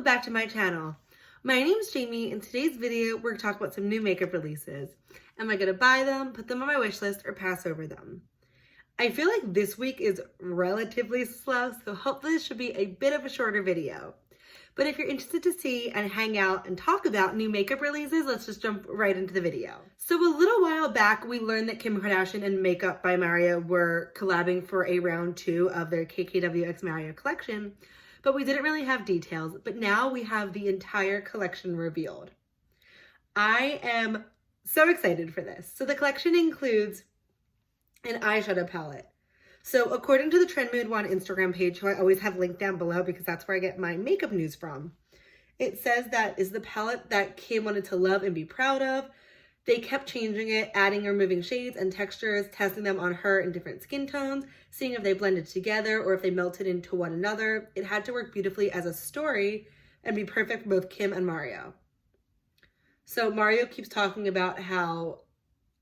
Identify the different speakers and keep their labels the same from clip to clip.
Speaker 1: back to my channel. My name is Jamie. In today's video, we're going to talk about some new makeup releases. Am I going to buy them, put them on my wish list, or pass over them? I feel like this week is relatively slow, so hopefully this should be a bit of a shorter video. But if you're interested to see and hang out and talk about new makeup releases, let's just jump right into the video. So a little while back, we learned that Kim Kardashian and Makeup by Mario were collabing for a round 2 of their KKW x Mario collection, but we didn't really have details. But now we have the entire collection revealed. I am so excited for this. So the collection includes an eyeshadow palette. So according to the Trend Mood One Instagram page, who I always have linked down below because that's where I get my makeup news from, it says that is the palette that Kim wanted to love and be proud of. They kept changing it, adding or removing shades and textures, testing them on her in different skin tones, seeing if they blended together or if they melted into one another. It had to work beautifully as a story and be perfect for both Kim and Mario. So Mario keeps talking about how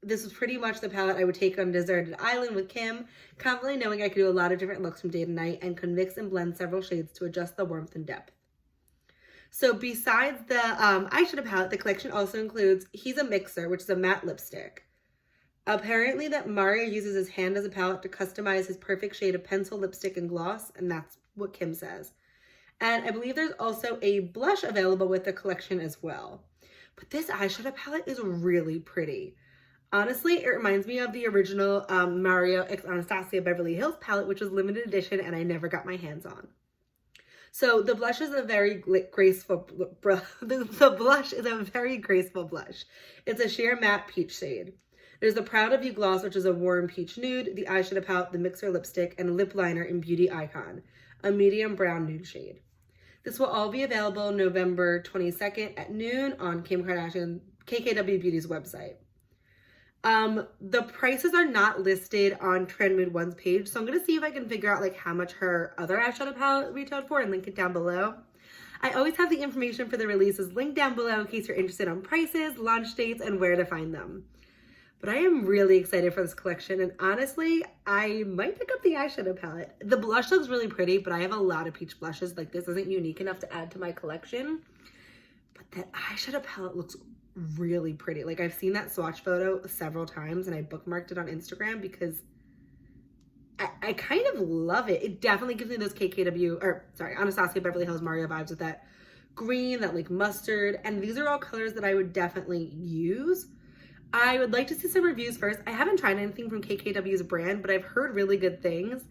Speaker 1: this was pretty much the palette I would take on a deserted island with Kim, confidently knowing I could do a lot of different looks from day to night and could mix and blend several shades to adjust the warmth and depth. So besides the eyeshadow palette, the collection also includes He's a Mixer, which is a matte lipstick. Apparently that Mario uses his hand as a palette to customize his perfect shade of pencil, lipstick, and gloss, and that's what Kim says. And I believe there's also a blush available with the collection as well. But this eyeshadow palette is really pretty. Honestly, it reminds me of the original Mario x Anastasia Beverly Hills palette, which was limited edition and I never got my hands on. So the blush is a very graceful, the blush is a very graceful blush. It's a sheer matte peach shade. There's the Proud of You gloss, which is a warm peach nude, the eyeshadow palette, the mixer lipstick, and lip liner in Beauty Icon, a medium brown nude shade. This will all be available November 22nd at noon on Kim Kardashian KKW Beauty's website. The prices are not listed on Trend Mood One's page, so I'm going to see if I can figure out like how much her other eyeshadow palette retailed for and link it down below. I always have the information for the releases linked down below in case you're interested on prices, launch dates, and where to find them. But I am really excited for this collection, and honestly, I might pick up the eyeshadow palette. The blush looks really pretty, but I have a lot of peach blushes. Like, this isn't unique enough to add to my collection. But that eyeshadow palette looks really pretty. Like, I've seen that swatch photo several times, and I bookmarked it on Instagram because I kind of love it. It definitely gives me those Anastasia Beverly Hills Mario vibes with that green, that like mustard, and these are all colors that I would definitely use. I would like to see some reviews first. I haven't tried anything from KKW's brand, but I've heard really good things.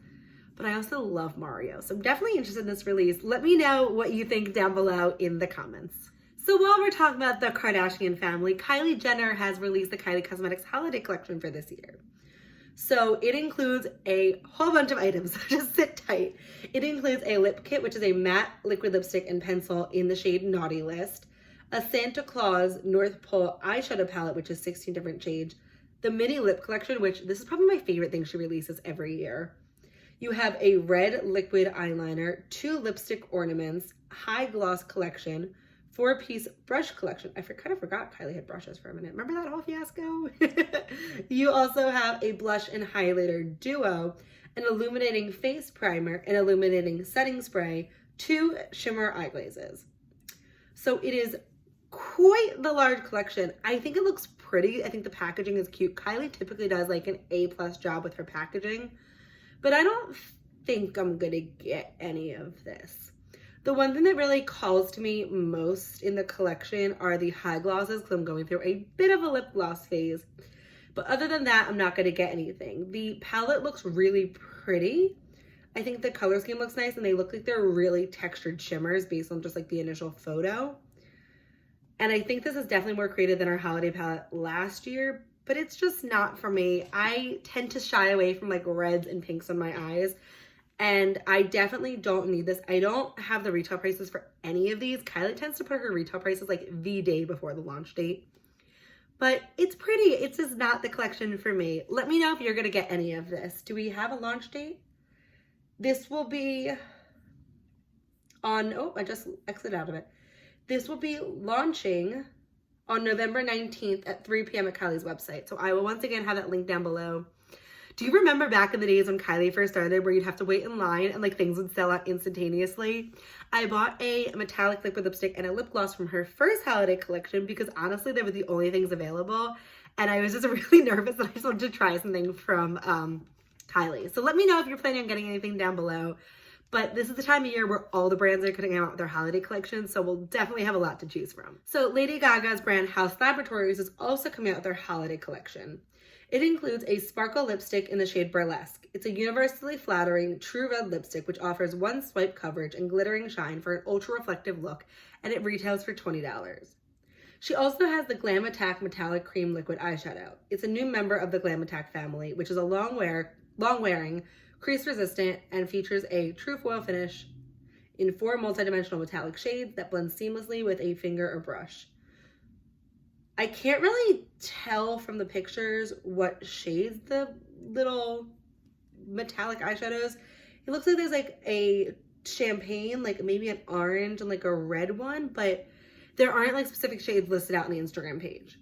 Speaker 1: But I also love Mario, so I'm definitely interested in this release. Let me know what you think down below in the comments. So while we're talking about the Kardashian family, Kylie Jenner has released the Kylie Cosmetics holiday collection for this year. So it includes a whole bunch of items, so just sit tight. It includes a lip kit, which is a matte liquid lipstick and pencil in the shade Naughty List, a Santa Claus North Pole eyeshadow palette, which is 16 different shades, the mini lip collection, which this is probably my favorite thing she releases every year. You have a red liquid eyeliner, 2 lipstick ornaments, high gloss collection, 4-piece brush collection. I kind of forgot Kylie had brushes for a minute. Remember that whole fiasco? You also have a blush and highlighter duo, an illuminating face primer, an illuminating setting spray, 2 shimmer eye glazes. So it is quite the large collection. I think it looks pretty. I think the packaging is cute. Kylie typically does like an A+ job with her packaging, but I don't think I'm gonna get any of this. The one thing that really calls to me most in the collection are the high glosses, because I'm going through a bit of a lip gloss phase. But other than that, I'm not going to get anything. The palette looks really pretty. I think the color scheme looks nice, and they look like they're really textured shimmers based on just like the initial photo. And I think this is definitely more creative than our holiday palette last year, but it's just not for me. I tend to shy away from like reds and pinks on my eyes. And I definitely don't need this. I don't have the retail prices for any of these. Kylie tends to put her retail prices like the day before the launch date. But it's pretty. It's just not the collection for me. Let me know if you're going to get any of this. Do we have a launch date? This will be on, oh, I just exited out of it. This will be launching on November 19th at 3 p.m. at Kylie's website. So I will once again have that link down below. Do you remember back in the days when Kylie first started where you'd have to wait in line and like things would sell out instantaneously? I bought a metallic liquid lipstick and a lip gloss from her first holiday collection because honestly they were the only things available, and I was just really nervous that I just wanted to try something from Kylie. So let me know if you're planning on getting anything down below. But this is the time of year where all the brands are coming out with their holiday collections, so we'll definitely have a lot to choose from. So Lady Gaga's brand House Laboratories is also coming out with their holiday collection. It includes a sparkle lipstick in the shade Burlesque. It's a universally flattering true red lipstick which offers one swipe coverage and glittering shine for an ultra reflective look, and it retails for $20. She also has the Glam Attack Metallic Cream Liquid Eyeshadow. It's a new member of the Glam Attack family, which is a long-wearing, crease-resistant, and features a true foil finish in 4 multidimensional metallic shades that blend seamlessly with a finger or brush. I can't really tell from the pictures what shades the little metallic eyeshadows. It looks like there's like a champagne, like maybe an orange, and like a red one, but there aren't like specific shades listed out on the Instagram page.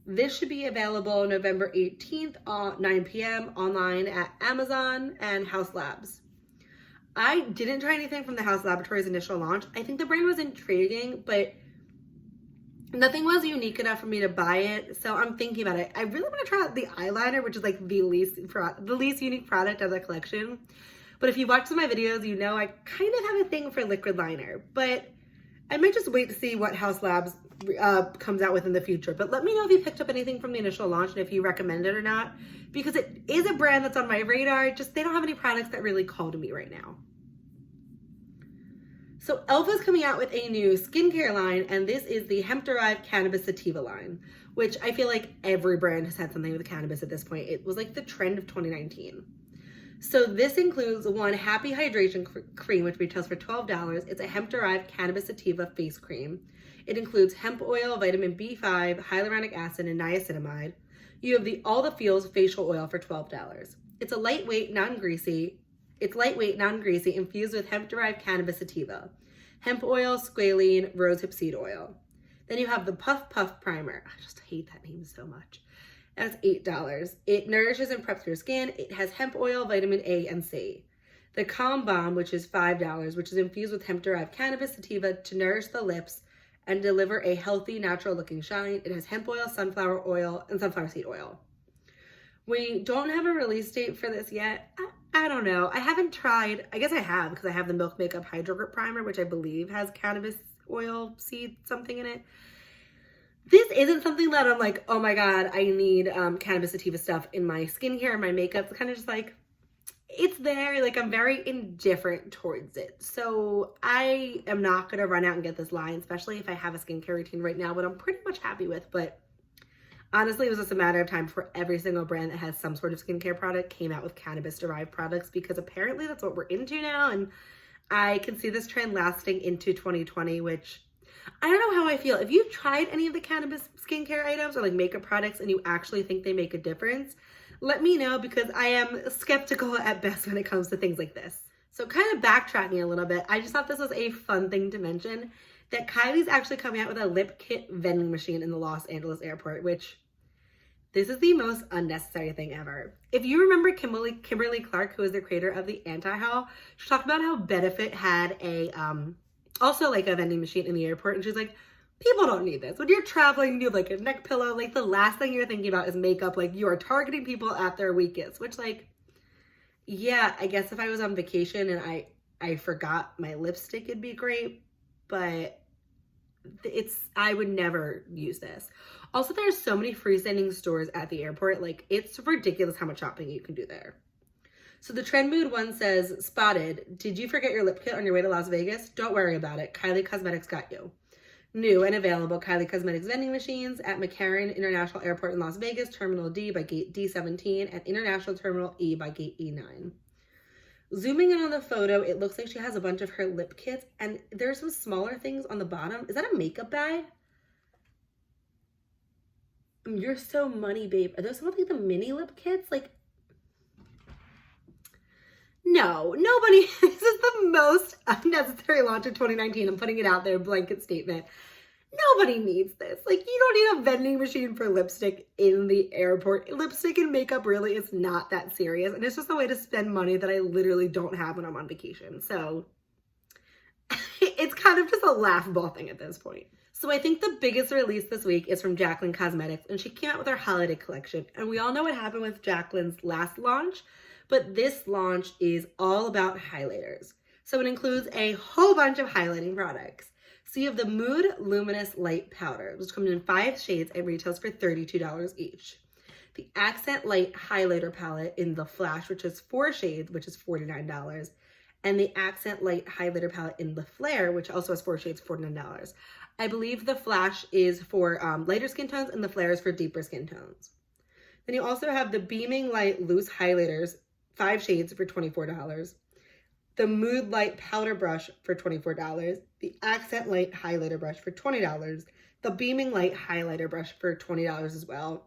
Speaker 1: This should be available November 18th at 9 p.m. online at Amazon and House Labs. I didn't try anything from the House Laboratories initial launch. I think the brand was intriguing, but nothing was unique enough for me to buy it, so I'm thinking about it. I really want to try out the eyeliner, which is like the least unique product of the collection. But if you watch some of my videos, you know I kind of have a thing for liquid liner, but I might just wait to see what House Labs comes out with in the future. But let me know if you picked up anything from the initial launch and if you recommend it or not, because it is a brand that's on my radar. Just they don't have any products that really call to me right now. So Elvis coming out with a new skincare line, and this is the hemp-derived cannabis sativa line, which I feel like every brand has had something with cannabis at this point. It was like the trend of 2019. So this includes one Happy Hydration Cream, which retails for $12. It's a hemp-derived cannabis sativa face cream. It includes hemp oil, vitamin B5, hyaluronic acid, and niacinamide. You have the All the Feels facial oil for $12. It's lightweight, non-greasy, infused with hemp-derived cannabis sativa, hemp oil, squalene, rosehip seed oil. Then you have the Puff Puff Primer. I just hate that name so much. That's $8. It nourishes and preps your skin. It has hemp oil, vitamin A, and C. The Calm Balm, which is $5, which is infused with hemp-derived cannabis sativa to nourish the lips and deliver a healthy, natural-looking shine. It has hemp oil, sunflower oil, and sunflower seed oil. We don't have a release date for this yet. I don't know. I haven't tried. I guess I have, because I have the Milk Makeup Hydro Grip Primer, which I believe has cannabis oil seed something in it. This isn't something that I'm like, oh my God, I need cannabis sativa stuff in my skincare and my makeup. It's kind of just like, it's there. Like, I'm very indifferent towards it. So I am not going to run out and get this line, especially if I have a skincare routine right now, what I'm pretty much happy with. But honestly, it was just a matter of time for every single brand that has some sort of skincare product came out with cannabis-derived products, because apparently that's what we're into now. And I can see this trend lasting into 2020, which I don't know how I feel. If you've tried any of the cannabis skincare items or like makeup products and you actually think they make a difference, let me know, because I am skeptical at best when it comes to things like this. So kind of backtracking a little bit, I just thought this was a fun thing to mention, that Kylie's actually coming out with a lip kit vending machine in the Los Angeles airport, which this is the most unnecessary thing ever. If you remember Kimberly Clark, who is the creator of the Anti-Haul, she talked about how Benefit had a also like a vending machine in the airport, and she's like, people don't need this. When you're traveling, you have like a neck pillow, like the last thing you're thinking about is makeup. Like, you are targeting people at their weakest, which, like, yeah, I guess if I was on vacation and I forgot my lipstick, it'd be great, but I would never use this. Also, there's so many freestanding stores at the airport. Like, it's ridiculous how much shopping you can do there. So the Trend Mood one says, spotted, did you forget your lip kit on your way to Las Vegas? Don't worry about it. Kylie Cosmetics got you. New and available Kylie Cosmetics vending machines at McCarran International Airport in Las Vegas, Terminal D by Gate D17, and International Terminal E by Gate E9. Zooming in on the photo, it looks like she has a bunch of her lip kits, and there's some smaller things on the bottom. Is that a makeup bag? You're so money, babe. Are those some of like the mini lip kits? Like, no, nobody, this is the most unnecessary launch of 2019. I'm putting it out there, blanket statement. Nobody needs this. Like, you don't need a vending machine for lipstick in the airport. Lipstick and makeup really is not that serious. And it's just a way to spend money that I literally don't have when I'm on vacation. So it's kind of just a laughable thing at this point. So I think the biggest release this week is from Jacqueline Cosmetics, and she came out with her holiday collection. And we all know what happened with Jacqueline's last launch, but this launch is all about highlighters. So it includes a whole bunch of highlighting products. So you have the Mood Luminous Light Powder, which comes in 5 shades and retails for $32 each. The Accent Light Highlighter Palette in the Flash, which is 4 shades, which is $49. And the Accent Light Highlighter Palette in the Flare, which also has 4 shades, $49. I believe the Flash is for lighter skin tones and the Flare is for deeper skin tones. Then you also have the Beaming Light Loose Highlighters, 5 shades for $24. The Mood Light Powder Brush for $24. The Accent Light Highlighter Brush for $20. The Beaming Light Highlighter Brush for $20 as well.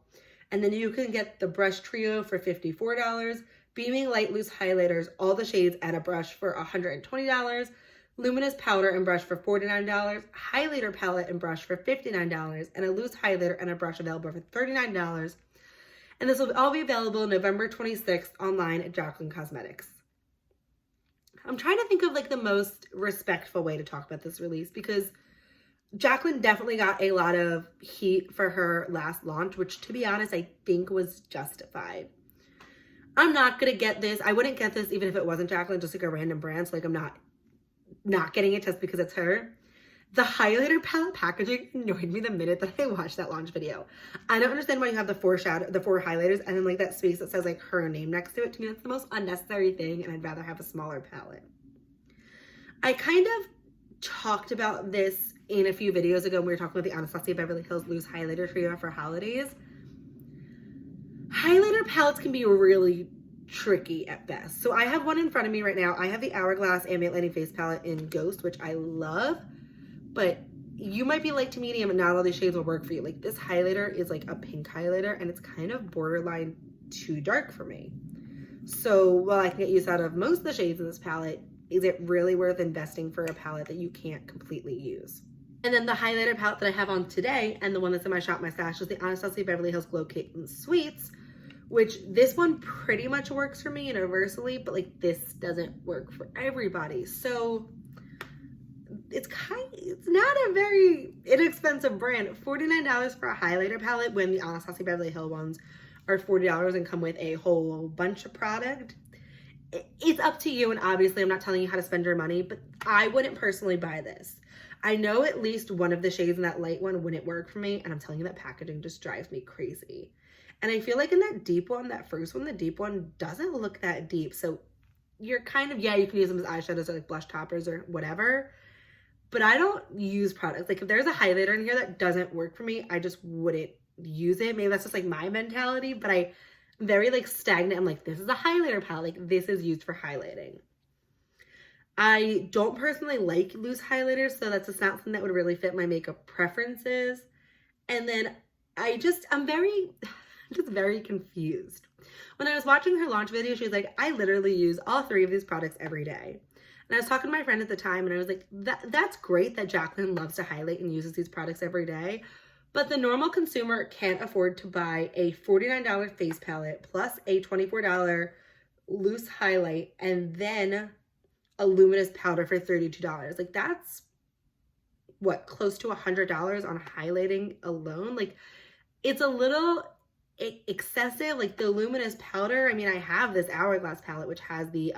Speaker 1: And then you can get the Brush Trio for $54. Beaming Light Loose Highlighters, all the shades and a brush for $120. Luminous Powder and Brush for $49. Highlighter Palette and Brush for $59. And a loose highlighter and a brush available for $39. And this will all be available November 26th online at Jacqueline Cosmetics. I'm trying to think of like the most respectful way to talk about this release, because Jacqueline definitely got a lot of heat for her last launch, which to be honest, I think was justified. I'm not going to get this. I wouldn't get this even if it wasn't Jacqueline, just like a random brand. So like I'm not getting it just because it's her. The highlighter palette packaging annoyed me the minute that I watched that launch video. I don't understand why you have the 4 highlighters and then like that space that says like her name next to it. To me, that's the most unnecessary thing, and I'd rather have a smaller palette. I kind of talked about this in a few videos ago when we were talking about the Anastasia Beverly Hills Loose Highlighter Trio for holidays. Highlighter palettes can be really tricky at best. So I have one in front of me right now. I have the Hourglass Ambient Lighting Face Palette in Ghost, which I love. But you might be light to medium and not all these shades will work for you. Like this highlighter is like a pink highlighter and it's kind of borderline too dark for me. So while I can get use out of most of the shades in this palette, is it really worth investing for a palette that you can't completely use? And then the highlighter palette that I have on today and the one that's in my Shop My Stash is the Anastasia Beverly Hills Glow Kitten Sweets, which this one pretty much works for me universally, but like this doesn't work for everybody. So it's not a very inexpensive brand. $49 for a highlighter palette when the Anastasia Beverly Hills ones are $40 and come with a whole bunch of product. It's up to you, and obviously I'm not telling you how to spend your money, but I wouldn't personally buy this. I know at least one of the shades in that light one wouldn't work for me, and I'm telling you that packaging just drives me crazy. And I feel like in that deep one, that first one, the deep one doesn't look that deep. So you're kind of, yeah, you can use them as eyeshadows or like blush toppers or whatever. But I don't use products. Like if there's a highlighter in here that doesn't work for me, I just wouldn't use it. Maybe that's just like my mentality, but I'm very like stagnant. I'm like, this is a highlighter palette. Like this is used for highlighting. I don't personally like loose highlighters, so that's just not something that would really fit my makeup preferences. And then I'm just very confused. When I was watching her launch video, she was like, I literally use all 3 of these products every day. And I was talking to my friend at the time and I was like, that's great that Jacqueline loves to highlight and uses these products every day. But the normal consumer can't afford to buy a $49 face palette plus a $24 loose highlight and then a luminous powder for $32. Like that's what, close to $100 on highlighting alone? Like it's a little excessive. Like the luminous powder, I mean, I have this Hourglass palette which has the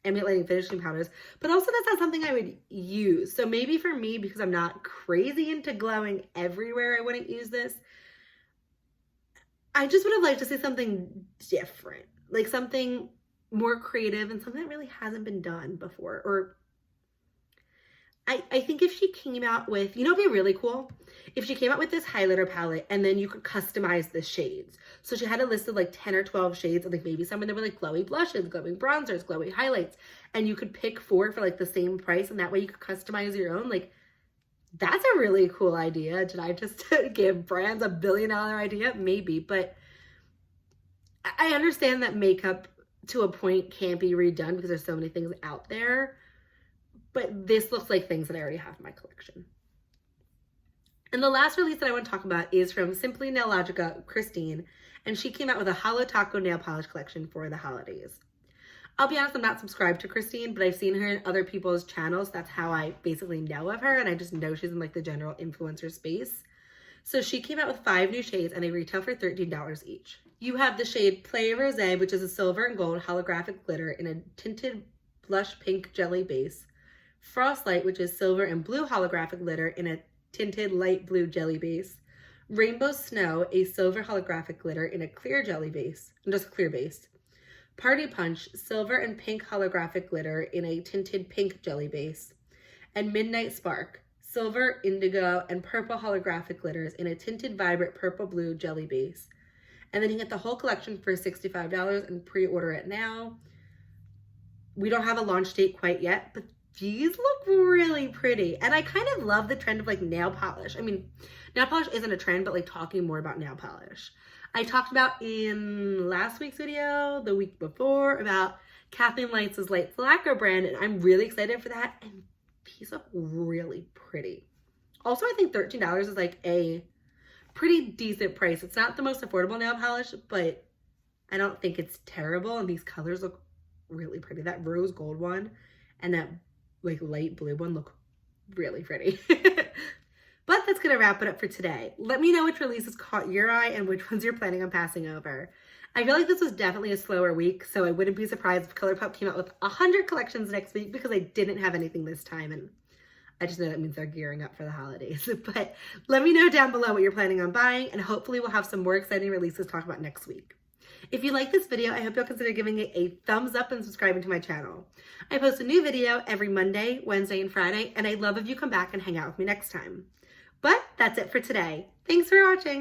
Speaker 1: ambient lighting finishing powders, but also that's not something I would use. So maybe for me, because I'm not crazy into glowing everywhere, I wouldn't use this. I just would have liked to see something different, like something more creative and something that really hasn't been done before. Or I think if she came out with, you know, it'd be really cool if she came out with this highlighter palette and then you could customize the shades. So she had a list of like 10 or 12 shades, and like maybe some of them were like glowy blushes, glowing bronzers, glowy highlights, and you could pick 4 for like the same price, and that way you could customize your own. Like that's a really cool idea. Did I just give brands a $1 billion idea? Maybe, but I understand that makeup to a point can't be redone because there's so many things out there. But this looks like things that I already have in my collection. And the last release that I want to talk about is from Simply Nailogica Christine, and she came out with a Holo Taco nail polish collection for the holidays. I'll be honest, I'm not subscribed to Christine, but I've seen her in other people's channels. That's how I basically know of her, and I just know she's in like the general influencer space. So she came out with 5 new shades, and they retail for $13 each. You have the shade Play Rosé, which is a silver and gold holographic glitter in a tinted blush pink jelly base. Frostlight, which is silver and blue holographic glitter in a tinted light blue jelly base. Rainbow Snow, a silver holographic glitter in a clear jelly base, just a clear base. Party Punch, silver and pink holographic glitter in a tinted pink jelly base. And Midnight Spark, silver, indigo, and purple holographic glitters in a tinted vibrant purple-blue jelly base. And then you get the whole collection for $65 and pre-order it now. We don't have a launch date quite yet, but these look really pretty. And I kind of love the trend of like nail polish. I mean, nail polish isn't a trend, but like talking more about nail polish. I talked about in last week's video, the week before, about Kathleen Lights' Light Lacquer brand, and I'm really excited for that, and these look really pretty. Also, I think $13 is like a pretty decent price. It's not the most affordable nail polish, but I don't think it's terrible, and these colors look really pretty. That rose gold one and that like light blue one look really pretty. But that's going to wrap it up for today. Let me know which releases caught your eye and which ones you're planning on passing over. I feel like this was definitely a slower week, so I wouldn't be surprised if ColourPop came out with 100 collections next week because I didn't have anything this time, and I just know that means they're gearing up for the holidays. But let me know down below what you're planning on buying, and hopefully we'll have some more exciting releases to talk about next week. If you like this video, I hope you'll consider giving it a thumbs up and subscribing to my channel. I post a new video every Monday, Wednesday, and Friday, and I'd love if you come back and hang out with me next time. But that's it for today. Thanks for watching.